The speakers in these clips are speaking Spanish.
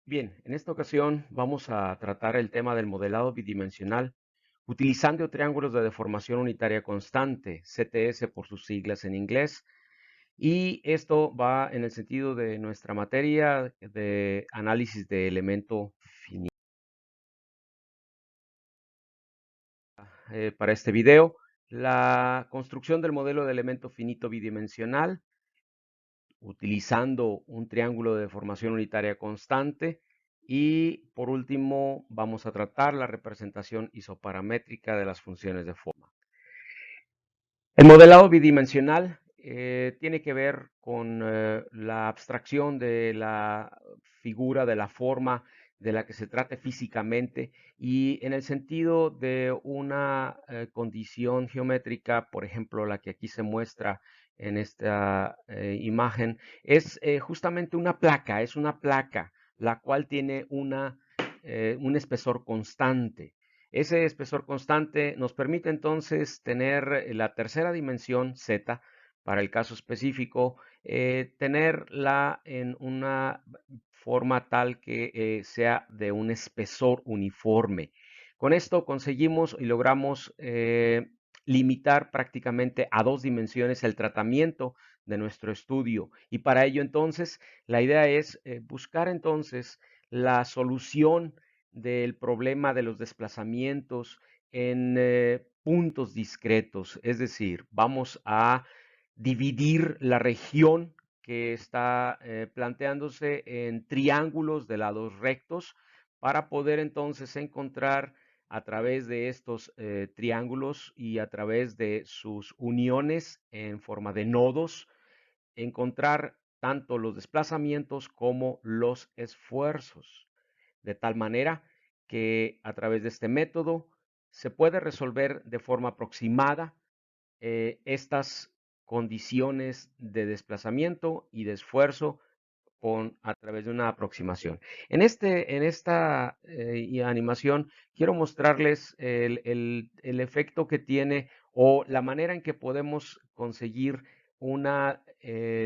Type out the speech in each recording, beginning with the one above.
Bien, en esta ocasión vamos a tratar el tema del modelado bidimensional utilizando triángulos de deformación unitaria constante, CTS por sus siglas en inglés, y esto va en el sentido de nuestra materia de análisis de elemento finito. Para este video, la construcción del modelo de elemento finito bidimensional utilizando un triángulo de deformación unitaria constante. Y por último, vamos a tratar la representación isoparamétrica de las funciones de forma. El modelado bidimensional tiene que ver con la abstracción de la figura, de la forma de la que se trate físicamente y en el sentido de una condición geométrica, por ejemplo, la que aquí se muestra en esta imagen, es justamente una placa, es una placa, la cual tiene un espesor constante. Ese espesor constante nos permite entonces tener la tercera dimensión z, para el caso específico, tenerla en una forma tal que sea de un espesor uniforme. Con esto conseguimos y logramos limitar prácticamente a dos dimensiones el tratamiento de nuestro estudio. Y para ello entonces la idea es buscar entonces la solución del problema de los desplazamientos en puntos discretos, es decir, vamos a dividir la región que está planteándose en triángulos de lados rectos para poder entonces encontrar a través de estos triángulos y a través de sus uniones en forma de nodos, encontrar tanto los desplazamientos como los esfuerzos, de tal manera que a través de este método se puede resolver de forma aproximada estas condiciones de desplazamiento y de esfuerzo a través de una aproximación. En esta animación quiero mostrarles el efecto que tiene o la manera en que podemos conseguir una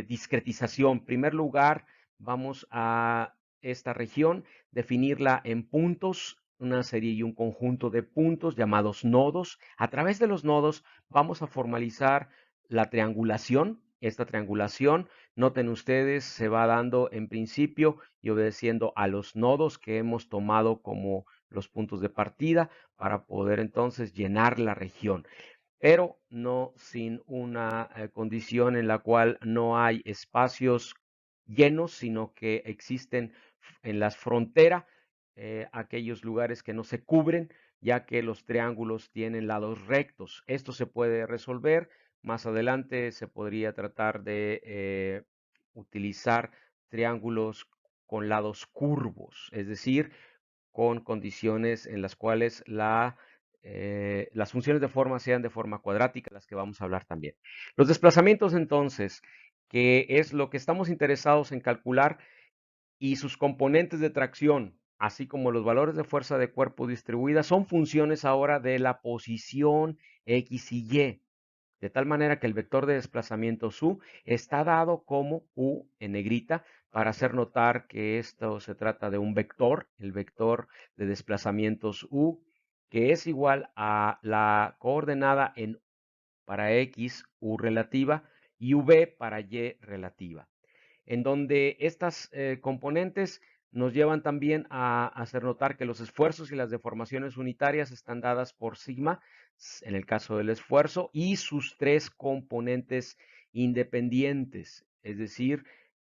discretización. En primer lugar, vamos a esta región, definirla en puntos, una serie y un conjunto de puntos llamados nodos. A través de los nodos vamos a formalizar la triangulación. Esta triangulación, noten ustedes, se va dando en principio y obedeciendo a los nodos que hemos tomado como los puntos de partida para poder entonces llenar la región, pero no sin una condición en la cual no hay espacios llenos, sino que existen en las fronteras aquellos lugares que no se cubren, ya que los triángulos tienen lados rectos. Esto se puede resolver. Más adelante se podría tratar de utilizar triángulos con lados curvos, es decir, con condiciones en las cuales las funciones de forma sean de forma cuadrática, las que vamos a hablar también. Los desplazamientos, entonces, que es lo que estamos interesados en calcular, y sus componentes de tracción, así como los valores de fuerza de cuerpo distribuida, son funciones ahora de la posición X y Y, de tal manera que el vector de desplazamiento U está dado como U en negrita para hacer notar que esto se trata de un vector, el vector de desplazamientos U, que es igual a la coordenada en para X, U relativa, y V para Y relativa, en donde estas componentes nos llevan también a hacer notar que los esfuerzos y las deformaciones unitarias están dadas por sigma, en el caso del esfuerzo, y sus tres componentes independientes, es decir,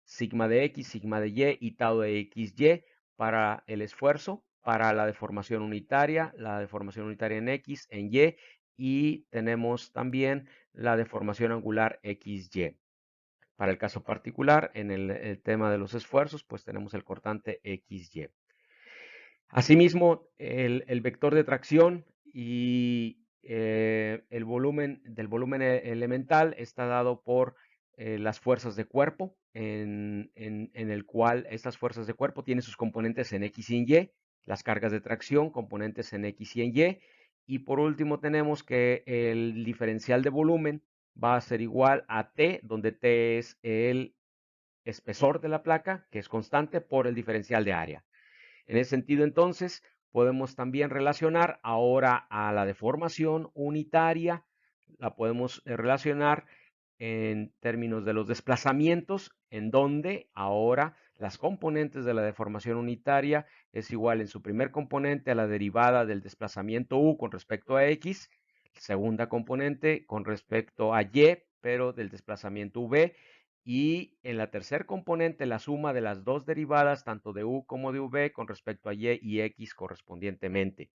sigma de X, sigma de Y y tau de XY para el esfuerzo, para la deformación unitaria en X, en y tenemos también la deformación angular XY. Para el caso particular, en el tema de los esfuerzos, pues tenemos el cortante XY. Asimismo, el vector de tracción y el volumen del volumen elemental está dado por las fuerzas de cuerpo, en el cual estas fuerzas de cuerpo tienen sus componentes en X y en Y, las cargas de tracción, componentes en X y en Y, y por último tenemos que el diferencial de volumen va a ser igual a T, donde T es el espesor de la placa, que es constante, por el diferencial de área. En ese sentido, entonces, podemos también relacionar ahora a la deformación unitaria, la podemos relacionar en términos de los desplazamientos, en donde ahora las componentes de la deformación unitaria es igual en su primer componente a la derivada del desplazamiento u con respecto a x, segunda componente con respecto a y, pero del desplazamiento v, y en la tercer componente la suma de las dos derivadas, tanto de u como de v, con respecto a y x correspondientemente.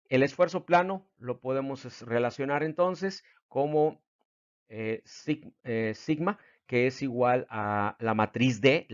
El esfuerzo plano lo podemos relacionar entonces como sigma, que es igual a la matriz de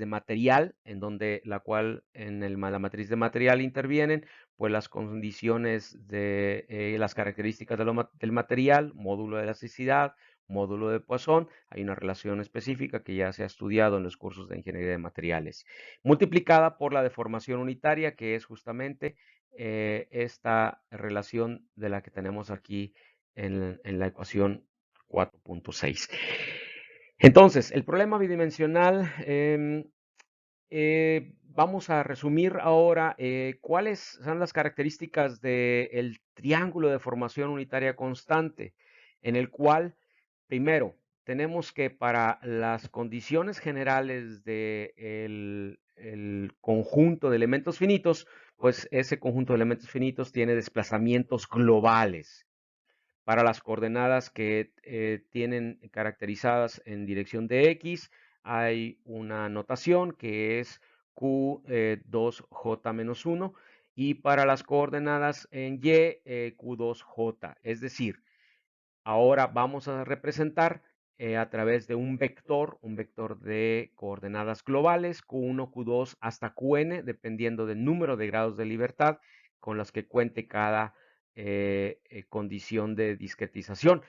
material, en donde la cual en la matriz de material intervienen pues las condiciones de las características del material, módulo de elasticidad, módulo de Poisson. Hay una relación específica que ya se ha estudiado en los cursos de ingeniería de materiales, multiplicada por la deformación unitaria, que es justamente esta relación de la que tenemos aquí en la ecuación 4.6. Entonces, el problema bidimensional, vamos a resumir ahora cuáles son las características del triángulo de formación unitaria constante, en el cual, primero, tenemos que para las condiciones generales del conjunto de elementos finitos, pues ese conjunto de elementos finitos tiene desplazamientos globales. Para las coordenadas que tienen caracterizadas en dirección de X, hay una notación que es Q2J-1, y para las coordenadas en Y, Q2J. Es decir, ahora vamos a representar a través de un vector de coordenadas globales, Q1, Q2 hasta Qn, dependiendo del número de grados de libertad con las que cuente cada condición de discretización.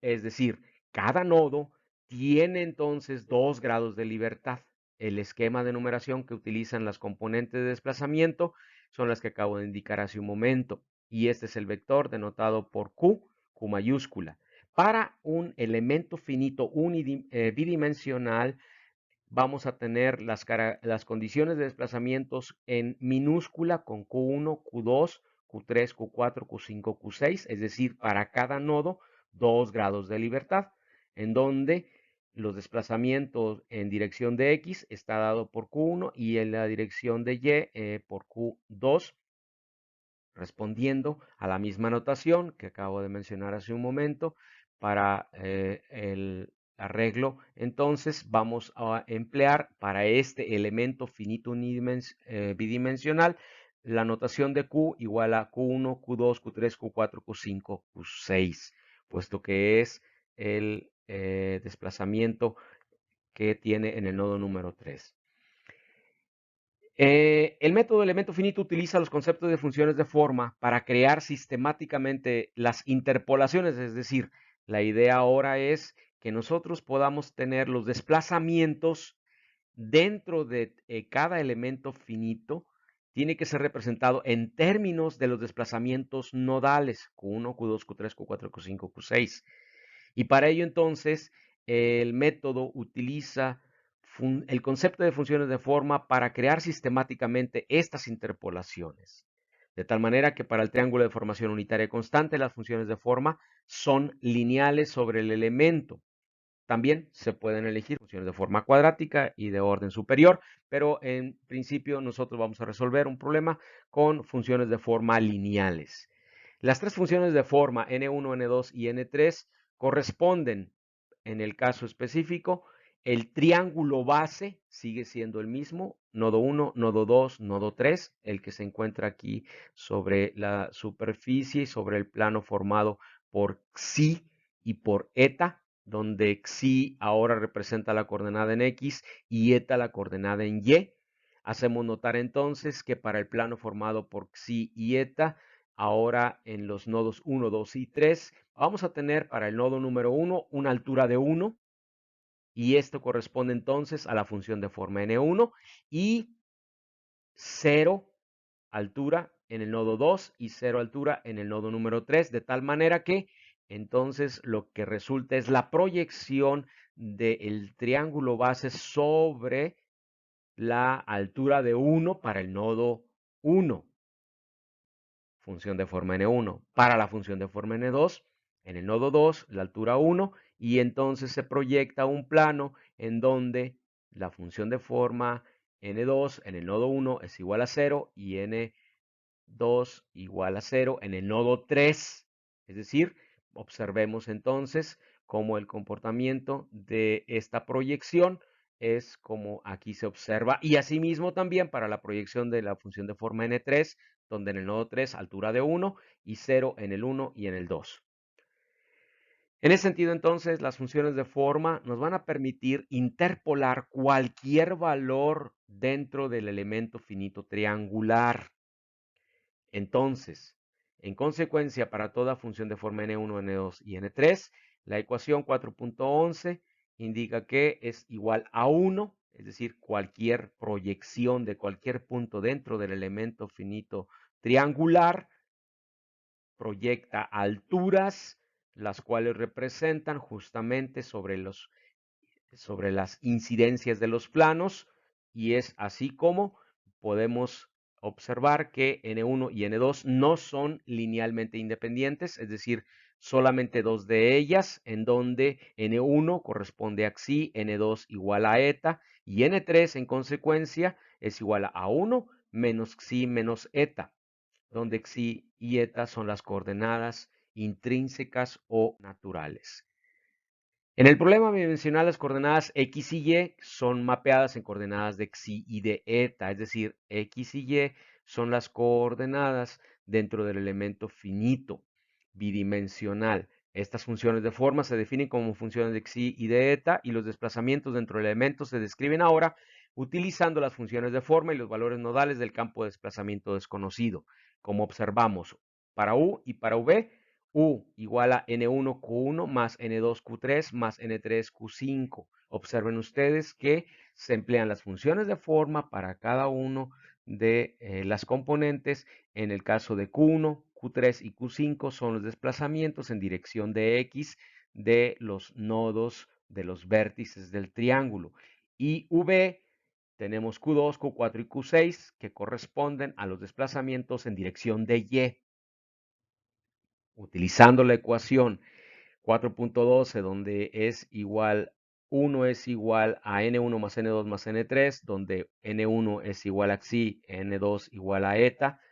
Es decir, cada nodo tiene entonces 2 grados de libertad. El esquema de numeración que utilizan las componentes de desplazamiento son las que acabo de indicar hace un momento. Y este es el vector denotado por Q mayúscula. Para un elemento finito bidimensional, vamos a tener las condiciones de desplazamientos en minúscula con Q1, Q2, Q3, Q4, Q5, Q6, es decir, para cada nodo 2 grados de libertad, en donde los desplazamientos en dirección de X está dado por Q1 y en la dirección de Y por Q2, respondiendo a la misma notación que acabo de mencionar hace un momento. Para el arreglo, entonces vamos a emplear para este elemento finito bidimensional la notación de Q igual a Q1, Q2, Q3, Q4, Q5, Q6, puesto que es el desplazamiento que tiene en el nodo número 3. El método elemento finito utiliza los conceptos de funciones de forma para crear sistemáticamente las interpolaciones, es decir, la idea ahora es que nosotros podamos tener los desplazamientos dentro de cada elemento finito, tiene que ser representado en términos de los desplazamientos nodales, Q1, Q2, Q3, Q4, Q5, Q6. Y para ello entonces el método utiliza el concepto de funciones de forma para crear sistemáticamente estas interpolaciones. De tal manera que para el triángulo de formación unitaria constante las funciones de forma son lineales sobre el elemento. También se pueden elegir funciones de forma cuadrática y de orden superior, pero en principio nosotros vamos a resolver un problema con funciones de forma lineales. Las tres funciones de forma n1, n2 y n3 corresponden, en el caso específico, el triángulo base sigue siendo el mismo, nodo 1, nodo 2, nodo 3, el que se encuentra aquí sobre la superficie y sobre el plano formado por xi y por eta, donde xi ahora representa la coordenada en x y eta la coordenada en y. Hacemos notar entonces que para el plano formado por xi y eta, ahora en los nodos 1, 2 y 3, vamos a tener para el nodo número 1 una altura de 1, y esto corresponde entonces a la función de forma n1, y 0 altura en el nodo 2 y 0 altura en el nodo número 3, de tal manera que entonces lo que resulta es la proyección del triángulo base sobre la altura de 1 para el nodo 1, función de forma n1. Para la función de forma n2, en el nodo 2, la altura 1, y entonces se proyecta un plano en donde la función de forma n2 en el nodo 1 es igual a 0 y n2 igual a 0 en el nodo 3. Es decir, observemos entonces cómo el comportamiento de esta proyección es como aquí se observa, y asimismo también para la proyección de la función de forma n3, donde en el nodo 3 altura de 1 y 0 en el 1 y en el 2. En ese sentido, entonces, las funciones de forma nos van a permitir interpolar cualquier valor dentro del elemento finito triangular. Entonces, en consecuencia, para toda función de forma n1, n2 y n3, la ecuación 4.11 indica que es igual a 1, es decir, cualquier proyección de cualquier punto dentro del elemento finito triangular proyecta alturas, las cuales representan justamente sobre las incidencias de los planos, y es así como podemos observar que N1 y N2 no son linealmente independientes, es decir, solamente dos de ellas, en donde N1 corresponde a xi, N2 igual a eta, y N3 en consecuencia es igual a 1 menos xi menos eta, donde xi y eta son las coordenadas intrínsecas o naturales. En el problema bidimensional, las coordenadas x y y son mapeadas en coordenadas de xi y de eta, es decir, x y y son las coordenadas dentro del elemento finito bidimensional. Estas funciones de forma se definen como funciones de xi y de eta, y los desplazamientos dentro del elemento se describen ahora utilizando las funciones de forma y los valores nodales del campo de desplazamiento desconocido. Como observamos, para u y para v, U igual a N1Q1 más N2Q3 más N3Q5. Observen ustedes que se emplean las funciones de forma para cada uno de las componentes. En el caso de Q1, Q3 y Q5 son los desplazamientos en dirección de X de los nodos de los vértices del triángulo. Y V tenemos Q2, Q4 y Q6 que corresponden a los desplazamientos en dirección de Y. Utilizando la ecuación 4.12, donde es igual, 1 es igual a n1 más n2 más n3, donde n1 es igual a xi, n2 igual a eta,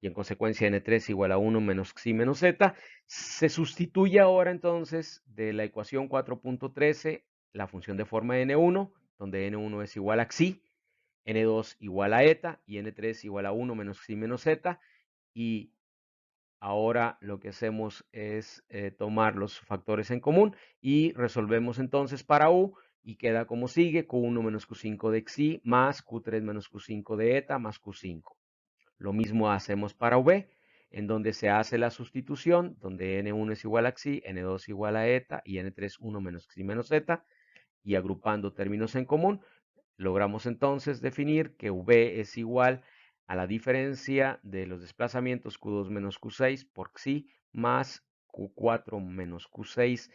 y en consecuencia n3 igual a 1 menos xi menos eta, se sustituye ahora entonces de la ecuación 4.13 la función de forma n1, donde n1 es igual a xi, n2 igual a eta, y n3 igual a 1 menos xi menos eta, y ahora lo que hacemos es tomar los factores en común y resolvemos entonces para u, y queda como sigue: Q1 menos Q5 de xi más Q3 menos Q5 de eta más Q5. Lo mismo hacemos para v, en donde se hace la sustitución, donde n1 es igual a xi, n2 igual a eta y n3 1 menos xi menos eta, y agrupando términos en común, logramos entonces definir que v es igual a la diferencia de los desplazamientos Q2 menos Q6 por xi más Q4 menos Q6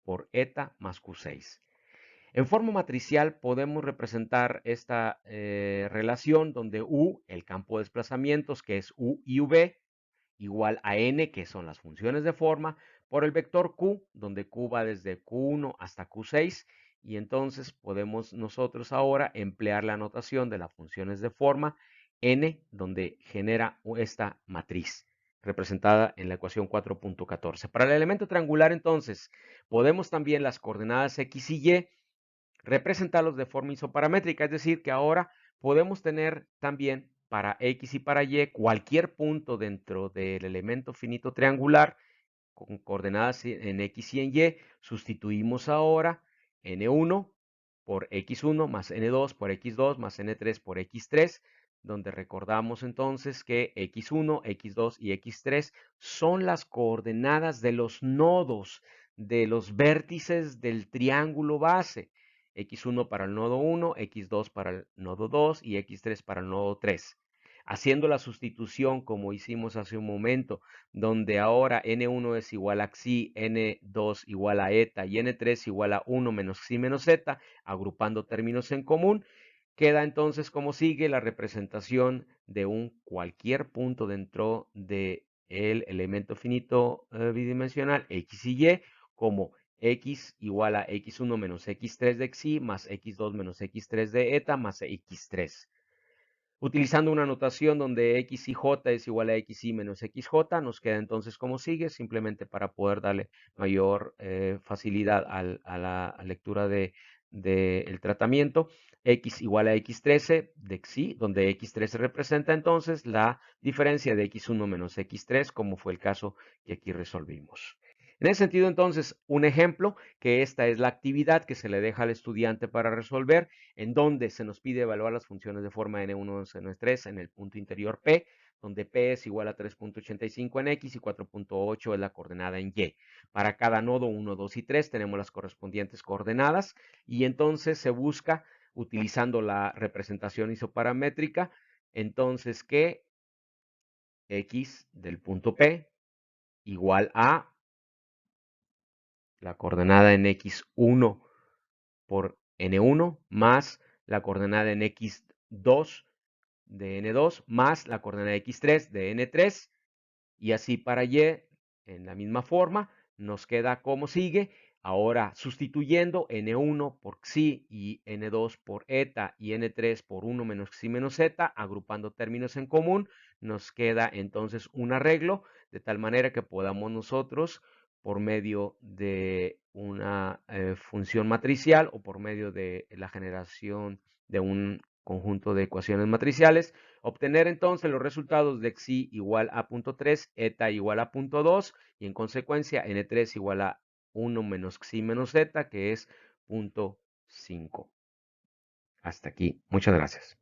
por eta más Q6. En forma matricial podemos representar esta relación donde U, el campo de desplazamientos, que es U y V, igual a N, que son las funciones de forma, por el vector Q, donde Q va desde Q1 hasta Q6, y entonces podemos nosotros ahora emplear la notación de las funciones de forma N, donde genera esta matriz, representada en la ecuación 4.14. Para el elemento triangular, entonces, podemos también las coordenadas X y Y representarlos de forma isoparamétrica, es decir, que ahora podemos tener también para X y para Y cualquier punto dentro del elemento finito triangular con coordenadas en X y en Y. Sustituimos ahora N1 por X1 más N2 por X2 más N3 por X3, donde recordamos entonces que X1, X2 y X3 son las coordenadas de los nodos de los vértices del triángulo base. X1 para el nodo 1, X2 para el nodo 2 y X3 para el nodo 3. Haciendo la sustitución como hicimos hace un momento, donde ahora N1 es igual a xi, N2 igual a eta y N3 igual a 1 menos xi menos eta, agrupando términos en común, queda entonces como sigue la representación de cualquier punto dentro del elemento finito bidimensional x y y como x igual a x1 menos x3 de xy más x2 menos x3 de eta más x3. Utilizando una notación donde x y j es igual a xy menos xj, nos queda entonces como sigue, simplemente para poder darle mayor facilidad a la lectura del tratamiento. X igual a x13 de xy, donde x13 representa entonces la diferencia de x1 menos x3, como fue el caso que aquí resolvimos. En ese sentido, entonces, un ejemplo, que esta es la actividad que se le deja al estudiante para resolver, en donde se nos pide evaluar las funciones de forma n1, n3 en el punto interior P, donde P es igual a 3.85 en X y 4.8 es la coordenada en Y. Para cada nodo 1, 2 y 3 tenemos las correspondientes coordenadas y entonces se busca, utilizando la representación isoparamétrica, entonces que X del punto P igual a la coordenada en x1 por n1 más la coordenada en x2 de n2 más la coordenada x3 de n3 y así para y en la misma forma nos queda como sigue. Ahora sustituyendo n1 por xi y n2 por eta y n3 por 1 menos xi menos eta, agrupando términos en común, nos queda entonces un arreglo de tal manera que podamos nosotros por medio de una función matricial o por medio de la generación de un conjunto de ecuaciones matriciales, obtener entonces los resultados de xi igual a 0.3, eta igual a 0.2 y en consecuencia n3 igual a 1 menos xi menos eta, que es 0.5. Hasta aquí. Muchas gracias.